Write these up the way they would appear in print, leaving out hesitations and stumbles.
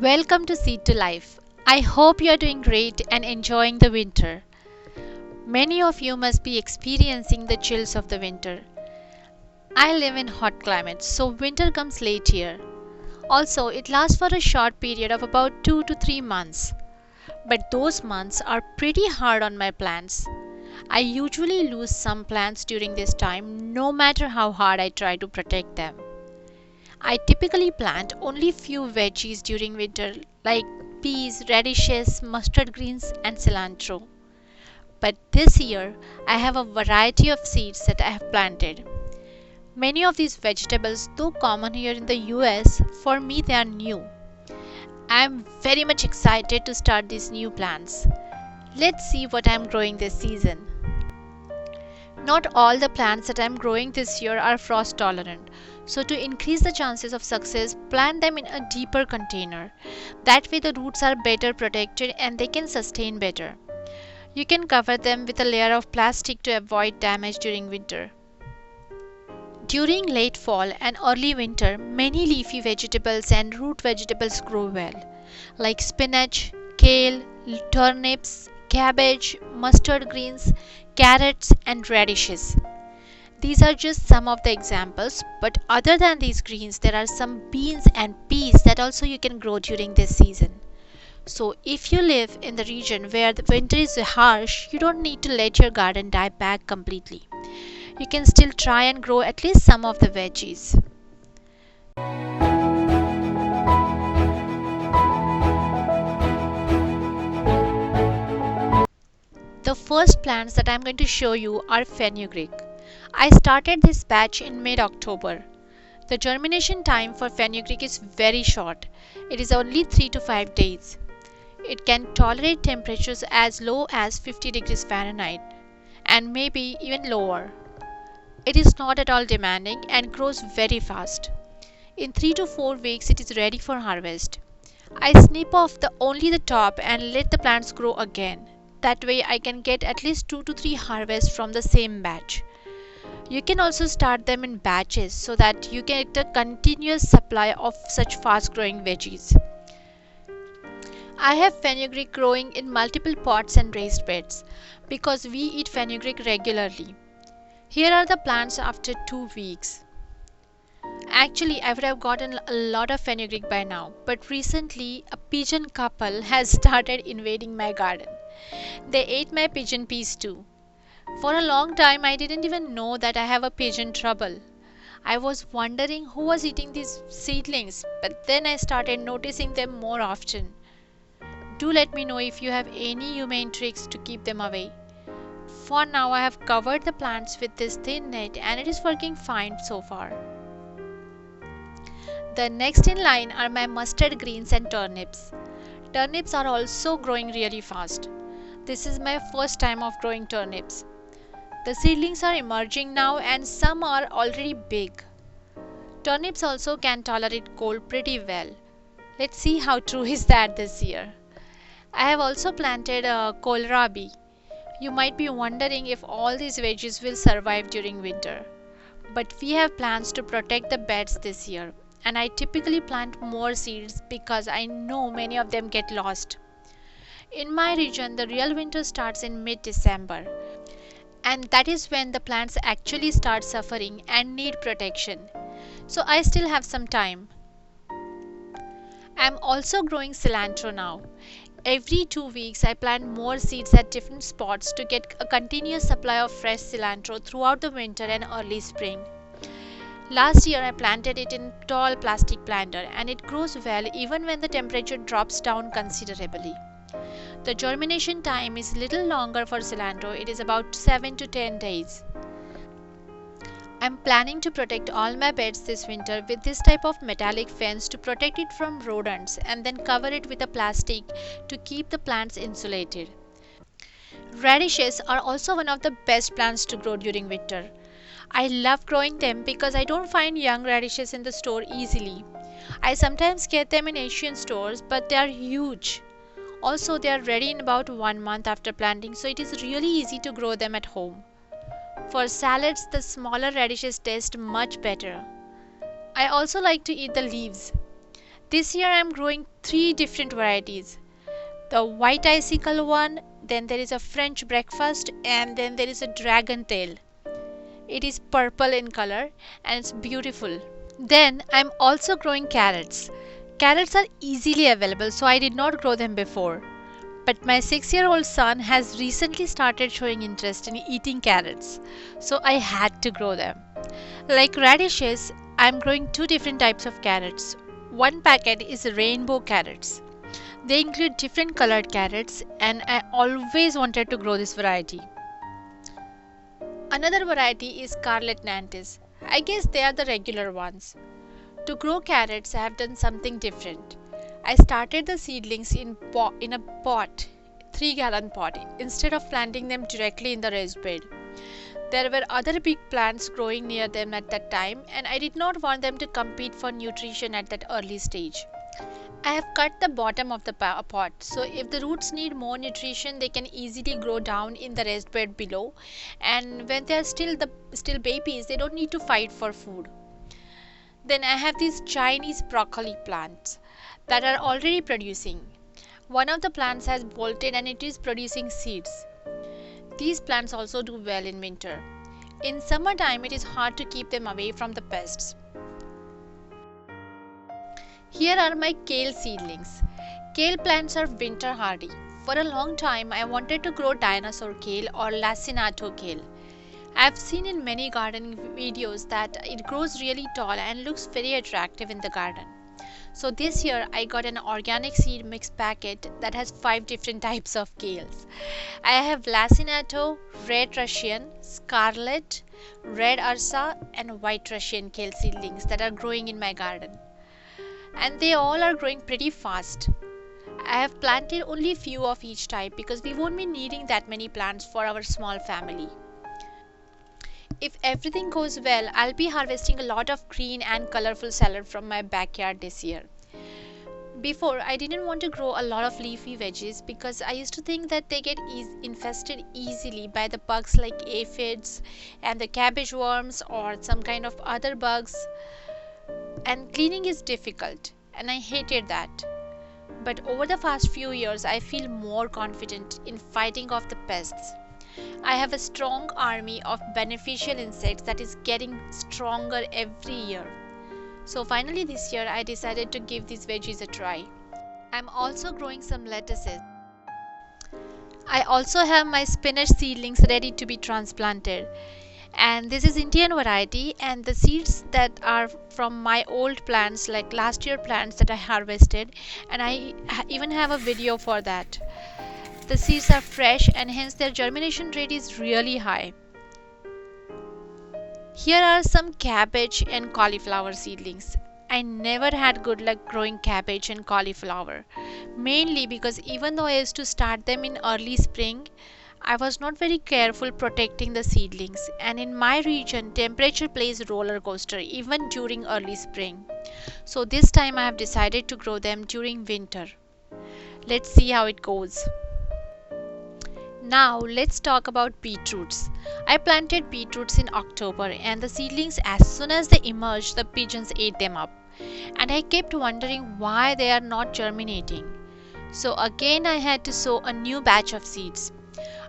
Welcome to Seed to Life. I hope you are doing great and enjoying the winter. Many of you must be experiencing the chills of the winter. I live in hot climates, so winter comes late here. Also, it lasts for a short period of about 2 to 3 months. But those months are pretty hard on my plants. I usually lose some plants during this time, no matter how hard I try to protect them. I typically plant only few veggies during winter like peas, radishes, mustard greens and cilantro. But this year I have a variety of seeds that I have planted. Many of these vegetables, though common here in the US, for me they are new. I am very much excited to start these new plants. Let's see what I am growing this season. Not all the plants that I am growing this year are frost tolerant. So to increase the chances of success, plant them in a deeper container. That way the roots are better protected and they can sustain better. You can cover them with a layer of plastic to avoid damage during winter. During late fall and early winter, many leafy vegetables and root vegetables grow well, like spinach, kale, turnips, cabbage, mustard greens, carrots, and radishes. These are just some of the examples, but other than these greens, there are some beans and peas that also you can grow during this season. So, if you live in the region where the winter is harsh, you don't need to let your garden die back completely. You can still try and grow at least some of the veggies. The first plants that I'm going to show you are fenugreek. I started this batch in mid-October. The germination time for fenugreek is very short. It is only 3 to 5 days. It can tolerate temperatures as low as 50 degrees Fahrenheit and maybe even lower. It is not at all demanding and grows very fast. In 3 to 4 weeks it is ready for harvest. I snip off only the top and let the plants grow again. That way I can get at least 2 to 3 harvests from the same batch. You can also start them in batches so that you get a continuous supply of such fast growing veggies. I have fenugreek growing in multiple pots and raised beds because we eat fenugreek regularly. Here are the plants after 2 weeks. Actually, I would have gotten a lot of fenugreek by now, but recently a pigeon couple has started invading my garden. They ate my pigeon peas too. For a long time, I didn't even know that I have a pigeon trouble. I was wondering who was eating these seedlings, but then I started noticing them more often. Do let me know if you have any humane tricks to keep them away. For now, I have covered the plants with this thin net and it is working fine so far. The next in line are my mustard greens and turnips. Turnips are also growing really fast. This is my first time of growing turnips. The seedlings are emerging now and some are already big. Turnips also can tolerate cold pretty well. Let's see how true is that this year. I have also planted kohlrabi. You might be wondering if all these veggies will survive during winter. But we have plans to protect the beds this year. And I typically plant more seeds because I know many of them get lost. In my region, the real winter starts in mid-December. And that is when the plants actually start suffering and need protection. So I still have some time. I am also growing cilantro now. Every 2 weeks I plant more seeds at different spots to get a continuous supply of fresh cilantro throughout the winter and early spring. Last year I planted it in tall plastic planter and it grows well even when the temperature drops down considerably. The germination time is little longer for cilantro, it is about 7 to 10 days. I'm planning to protect all my beds this winter with this type of metallic fence to protect it from rodents and then cover it with a plastic to keep the plants insulated. Radishes are also one of the best plants to grow during winter. I love growing them because I don't find young radishes in the store easily. I sometimes get them in Asian stores, but they are huge. Also, they are ready in about 1 month after planting, so it is really easy to grow them at home. For salads, the smaller radishes taste much better. I also like to eat the leaves. This year I am growing 3 different varieties. The white icicle one, then there is a French breakfast, and then there is a dragon tail. It is purple in color and it's beautiful. Then I'm also growing carrots. Carrots are easily available, so I did not grow them before. But my 6-year-old son has recently started showing interest in eating carrots, so I had to grow them. Like radishes, I'm growing 2 different types of carrots. One packet is rainbow carrots. They include different colored carrots, and I always wanted to grow this variety. Another variety is Scarlet Nantes. I guess they are the regular ones. To grow carrots, I have done something different. I started the seedlings in a pot, 3-gallon pot, instead of planting them directly in the raised bed. There were other big plants growing near them at that time, and I did not want them to compete for nutrition at that early stage. I have cut the bottom of the pot, so if the roots need more nutrition, they can easily grow down in the raised bed below. And when they are still babies, they don't need to fight for food. Then I have these Chinese broccoli plants that are already producing. One of the plants has bolted and it is producing seeds. These plants also do well in winter. In summertime, it is hard to keep them away from the pests. Here are my kale seedlings. Kale plants are winter hardy. For a long time, I wanted to grow dinosaur kale or lacinato kale. I have seen in many gardening videos that it grows really tall and looks very attractive in the garden. So this year I got an organic seed mix packet that has 5 different types of kales. I have lacinato, red Russian, scarlet, red ursa and white Russian kale seedlings that are growing in my garden. And they all are growing pretty fast. I have planted only few of each type because we won't be needing that many plants for our small family. If everything goes well, I'll be harvesting a lot of green and colorful salad from my backyard this year. Before, I didn't want to grow a lot of leafy veggies because I used to think that they get infested easily by the bugs like aphids and the cabbage worms or some kind of other bugs. And cleaning is difficult, and I hated that. But over the past few years, I feel more confident in fighting off the pests. I have a strong army of beneficial insects that is getting stronger every year. So finally this year I decided to give these veggies a try. I'm also growing some lettuces. I also have my spinach seedlings ready to be transplanted. And this is Indian variety, and the seeds that are from my old plants, like last year plants that I harvested, and I even have a video for that. The seeds are fresh and hence their germination rate is really high. Here are some cabbage and cauliflower seedlings. I never had good luck growing cabbage and cauliflower, mainly because even though I used to start them in early spring, I was not very careful protecting the seedlings, and in my region temperature plays roller coaster even during early spring. So this time I have decided to grow them during winter. Let's see how it goes. Now let's talk about beetroots. I planted beetroots in October, and the seedlings, as soon as they emerged, the pigeons ate them up. And I kept wondering why they are not germinating. So again I had to sow a new batch of seeds.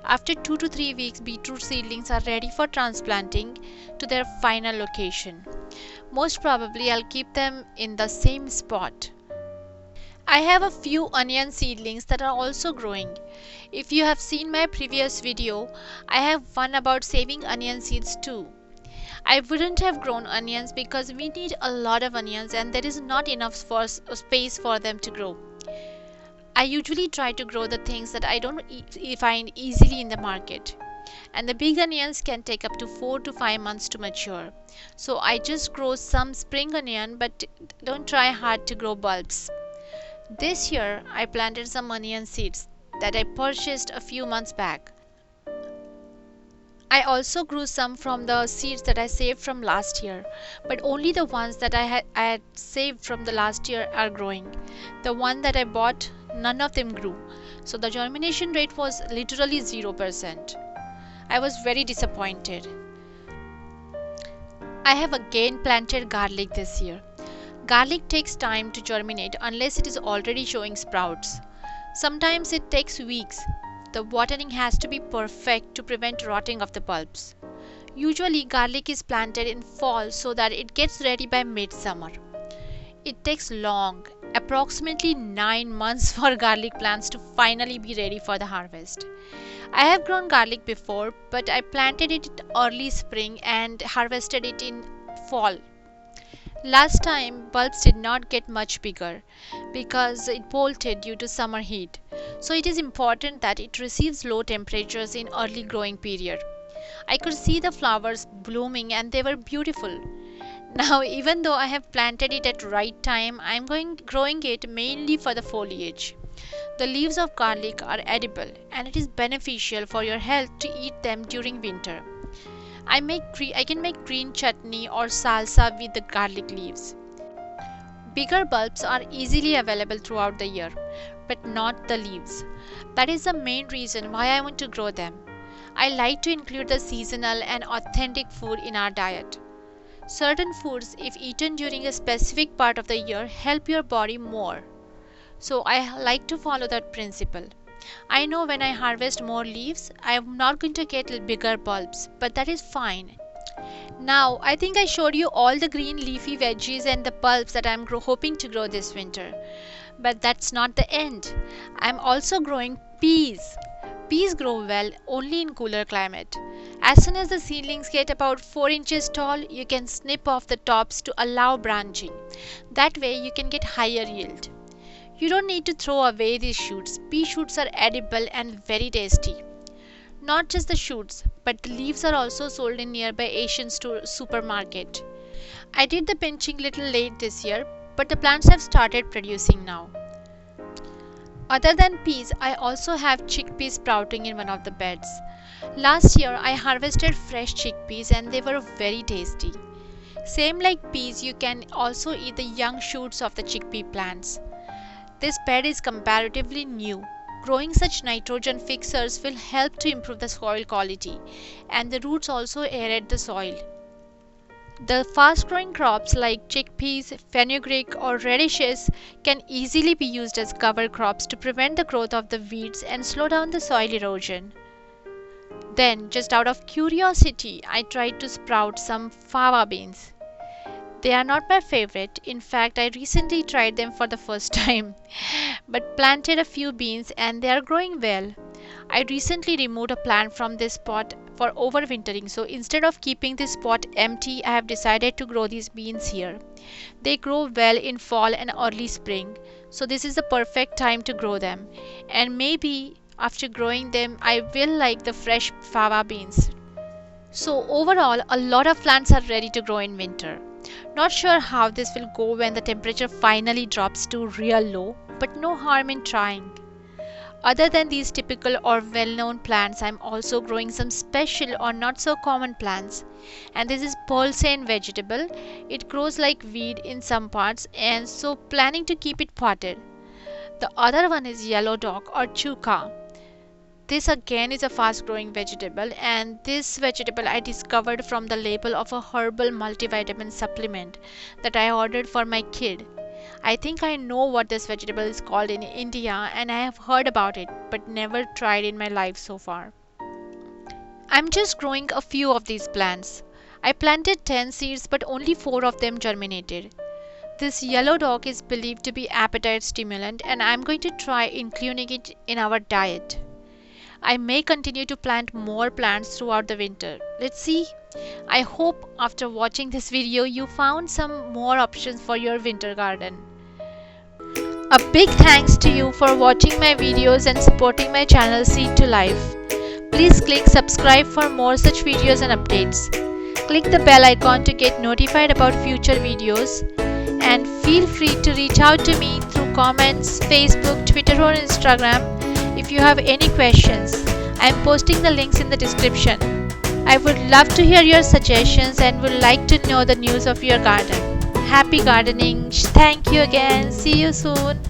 After 2 to 3 weeks, beetroot seedlings are ready for transplanting to their final location. Most probably I'll keep them in the same spot. I have a few onion seedlings that are also growing. If you have seen my previous video, I have one about saving onion seeds too. I wouldn't have grown onions because we need a lot of onions and there is not enough space for them to grow. I usually try to grow the things that I don't find easily in the market. And the big onions can take up to 4 to 5 months to mature. So I just grow some spring onion but don't try hard to grow bulbs. This year I planted some onion seeds that I purchased a few months back. I also grew some from the seeds that I saved from last year, but only the ones that I had saved from the last year are growing. The one that I bought, none of them grew. So the germination rate was literally 0%. I was very disappointed. I have again planted garlic this year. Garlic takes time to germinate unless it is already showing sprouts. Sometimes it takes weeks. The watering has to be perfect to prevent rotting of the bulbs. Usually, garlic is planted in fall so that it gets ready by midsummer. It takes long, approximately 9 months for garlic plants to finally be ready for the harvest. I have grown garlic before, but I planted it in early spring and harvested it in fall. Last time, bulbs did not get much bigger because it bolted due to summer heat. So it is important that it receives low temperatures in early growing period. I could see the flowers blooming and they were beautiful. Now, even though I have planted it at right time, I am growing it mainly for the foliage. The leaves of garlic are edible and it is beneficial for your health to eat them during winter. I can make green chutney or salsa with the garlic leaves. Bigger bulbs are easily available throughout the year, but not the leaves. That is the main reason why I want to grow them. I like to include the seasonal and authentic food in our diet. Certain foods, if eaten during a specific part of the year, help your body more. So I like to follow that principle. I know when I harvest more leaves, I am not going to get bigger bulbs, but that is fine. Now, I think I showed you all the green leafy veggies and the bulbs that I am hoping to grow this winter. But that's not the end. I am also growing peas. Peas grow well only in cooler climate. As soon as the seedlings get about 4 inches tall, you can snip off the tops to allow branching. That way you can get higher yield. You don't need to throw away these shoots. Pea shoots are edible and very tasty. Not just the shoots, but the leaves are also sold in nearby Asian supermarket. I did the pinching little late this year, but the plants have started producing now. Other than peas, I also have chickpeas sprouting in one of the beds. Last year, I harvested fresh chickpeas and they were very tasty. Same like peas, you can also eat the young shoots of the chickpea plants. This bed is comparatively new. Growing such nitrogen fixers will help to improve the soil quality, and the roots also aerate the soil. The fast growing crops like chickpeas, fenugreek, or radishes can easily be used as cover crops to prevent the growth of the weeds and slow down the soil erosion. Then, just out of curiosity, I tried to sprout some fava beans. They are not my favorite. In fact, I recently tried them for the first time, but planted a few beans and they are growing well. I recently removed a plant from this pot for overwintering, so instead of keeping this pot empty, I have decided to grow these beans here. They grow well in fall and early spring, so this is the perfect time to grow them. And maybe after growing them, I will like the fresh fava beans. So overall, a lot of plants are ready to grow in winter. Not sure how this will go when the temperature finally drops to real low, but no harm in trying. Other than these typical or well-known plants, I'm also growing some special or not so common plants. And this is Purslane vegetable. It grows like weed in some parts and so planning to keep it potted. The other one is yellow dock or chuka. This again is a fast growing vegetable, and this vegetable I discovered from the label of a herbal multivitamin supplement that I ordered for my kid. I think I know what this vegetable is called in India and I have heard about it but never tried in my life so far. I'm just growing a few of these plants. I planted 10 seeds but only 4 of them germinated. This yellow dock is believed to be appetite stimulant and I'm going to try including it in our diet. I may continue to plant more plants throughout the winter. Let's see. I hope after watching this video you found some more options for your winter garden. A big thanks to you for watching my videos and supporting my channel Seed to Life. Please click subscribe for more such videos and updates. Click the bell icon to get notified about future videos. And feel free to reach out to me through comments, Facebook, Twitter or Instagram if you have any questions. I am posting the links in the description. I would love to hear your suggestions and would like to know the news of your garden. Happy gardening. Thank you again. See you soon.